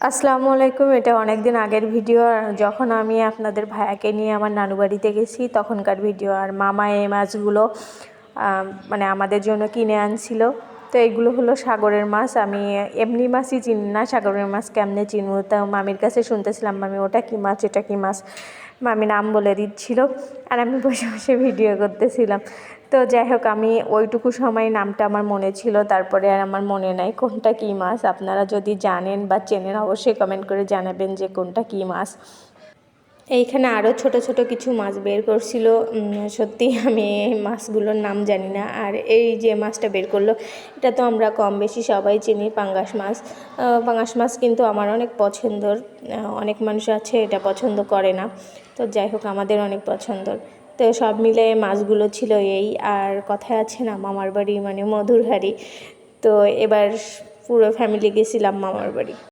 আসসালামু আলাইকুম। এটা অনেক দিন আগের ভিডিও, যখন আমি আপনাদের ভাইয়াকে নিয়ে আমার নানু বাড়িতে গেছি তখনকার ভিডিও। আর মামা এই মাছগুলো মানে আমাদের জন্য কিনে আনছিল। তো এইগুলো হলো সাগরের মাছ। আমি এমনি মাছই চিনি না, সাগরের মাছ কেমনে চিনব। তো মামির কাছে শুনতেছিলাম, মামি ওটা কী মাছ, এটা কী মাছ। মামি নাম বলে দিচ্ছিল আর আমি বসে বসে ভিডিও করতেছিলাম। তো যাই হোক, আমি ওইটুকু সময় নামটা আমার মনে ছিল, তারপরে আর আমার মনে নাই কোনটা কী মাছ। আপনারা যদি জানেন বা চেনেন অবশ্যই কমেন্ট করে জানাবেন যে কোনটা কী মাছ। এইখানে আরও ছোট ছোট কিছু মাছ বের করছিল। সত্যি আমি এই মাছগুলোর নাম জানি না। আর এই যে মাছটা বের করলো, এটা তো আমরা কম বেশি সবাই চিনি, পাঙ্গাস মাছ। পাঙ্গাস মাছ কিন্তু আমার অনেক পছন্দর। অনেক মানুষ আছে এটা পছন্দ করে না, তো যাই হোক আমাদের অনেক পছন্দর। তো সব মিলে মাছগুলো ছিল এই। আর কথায় আছে না, মামার বাড়ি মানে মধুর হাঁড়ি। তো এবার পুরো ফ্যামিলি গেছিলাম মামার বাড়ি।